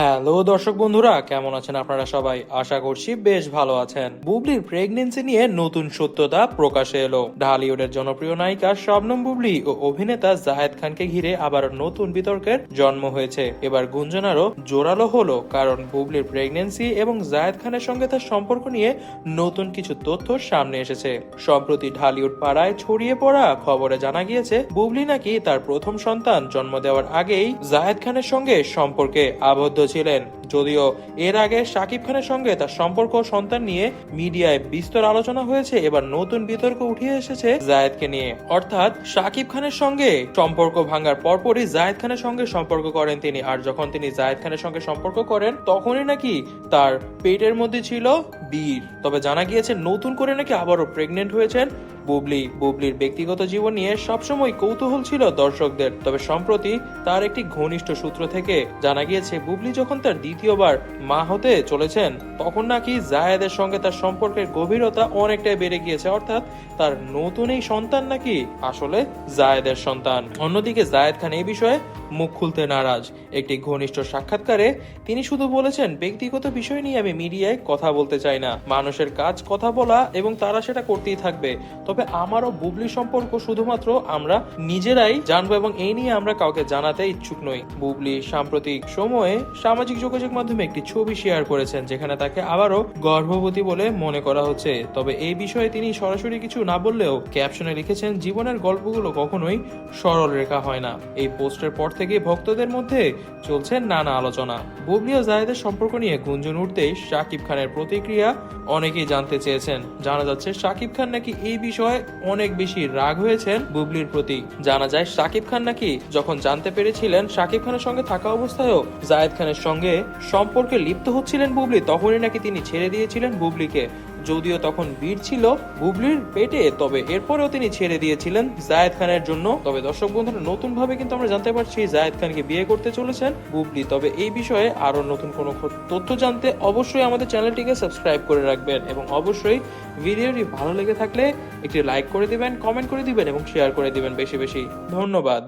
Hello দর্শক বন্ধুরা, কেমন আছেন আপনারা সবাই? আশা করছি বেশ ভালো আছেন। বুবলির প্রেগন্যান্সি নিয়ে নতুন সত্যতা প্রকাশে এলো। ঢালিউডের জনপ্রিয় নায়িকা শবনম বুবলি ও অভিনেতা জাহেদ খানকে ঘিরে আবার নতুন বিতর্কের জন্ম হয়েছে। এবার গুঞ্জন আরো জোরালো হলো, কারণ বুবলির প্রেগন্যান্সি এবং জাহেদ খানের সঙ্গে তার সম্পর্ক নিয়ে নতুন কিছু তথ্য সামনে এসেছে। সম্প্রতি ঢালিউড পাড়ায় ছড়িয়ে পড়া খবরে জানা গিয়েছে বুবলি নাকি তার প্রথম সন্তান জন্ম দেওয়ার আগেই জাহেদ খানের সঙ্গে সম্পর্কে আবদ্ধ ছিলেন। যদিও এর আগে শাকিব খানের সঙ্গে তার সম্পর্ক সন্তান নিয়ে মিডিয়ায় বিস্তর আলোচনা হয়েছে, এবার নতুন বিতর্ক উঠে এসেছে জায়েদকে নিয়ে। অর্থাৎ শাকিব খানের সঙ্গে সম্পর্ক ভাঙার পরপরই জায়েদ খানের সঙ্গে সম্পর্ক করেন তিনি, আর যখন তিনি জায়েদ খানের সঙ্গে সম্পর্ক করেন তখনই নাকি তার পেটের মধ্যে ছিল বীর। তবে জানা গিয়েছে নতুন করে নাকি আবারও প্রেগনেন্ট হয়েছেন বুবলির ব্যক্তিগত জীবন নিয়ে সবসময় কৌতূহল ছিল দর্শকদের। তবে সম্প্রতি তার একটি ঘনিষ্ঠ সূত্র থেকে জানা গিয়েছে বুবলি যখন তার দ্বিতীয়বার মা হতে চলেছেন তখন নাকি জায়েদের সঙ্গে তার সম্পর্কের গভীরতা অনেকটাই বেড়ে গিয়েছে। অর্থাৎ তার নতুন এই সন্তান নাকি আসলে জায়েদের সন্তান। অন্যদিকে জায়েদ খান এই বিষয়ে মুখ খুলতে নারাজ। একটি ঘনিষ্ঠ সাক্ষাৎকারে তিনি শুধু বলেছেন, ব্যক্তিগত বিষয় নিয়ে আমি মিডিয়ায় কথা বলতে চাই না। মানুষের কাজ কথা বলা এবং তারা সেটা করতেই থাকবে। তবে আমারও বুবলি সম্পর্ক শুধুমাত্র আমরা নিজেরাই জানবো এবং এই নিয়ে আমরা কাউকে জানাতে ইচ্ছুক নই। বুবলি সাম্প্রতিক সময়ে সামাজিক যোগাযোগ মাধ্যমে একটি ছবি শেয়ার করেছেন, যেখানে তাকে আবারও গর্ভবতী বলে মনে করা হচ্ছে। তবে এই বিষয়ে তিনি সরাসরি কিছু না বললেও ক্যাপশনে লিখেছেন, জীবনের গল্পগুলো কখনোই সরল রেখা হয় না। এই পোস্টের পর থেকে ভক্তদের মধ্যে চলছে নানা আলোচনা। বুবলি ও জায়েদের সম্পর্ক নিয়ে গুঞ্জন উঠতেই শাকিব খানের প্রতিক্রিয়া অনেকেই জানতে চেয়েছেন। জানা যাচ্ছে শাকিব খান নাকি এই বিষয়ে অনেক বেশি রাগ হয়েছেন বুবলির প্রতি। জানা যায় শাকিব খান নাকি যখন জানতে পেরেছিলেন শাকিব খানের সঙ্গে থাকা অবস্থায়ও জায়েদ খানের সঙ্গে সম্পর্কে লিপ্ত হচ্ছিলেন বুবলি, তখনই নাকি তিনি ছেড়ে দিয়েছিলেন বুবলিকে। যদিও তখন বীর ছিল বুবলির পেটে, তবে এরপরেও তিনি ছেড়ে দিয়েছিলেন জায়েদ খানের জন্য। তবে দর্শক বন্ধুরা, নতুন ভাবে কিন্তু আমরা জানতে পারছি জায়েদ খানকে বিয়ে করতে চলেছেন বুবলি। তবে এই বিষয়ে আরো নতুন কোনো তথ্য জানতে অবশ্যই আমাদের চ্যানেলটিকে সাবস্ক্রাইব করে রাখবেন এবং অবশ্যই ভিডিওটি ভালো লেগে থাকলে একটি লাইক করে দিবেন, কমেন্ট করে দিবেন এবং শেয়ার করে দিবেন বেশি বেশি। ধন্যবাদ।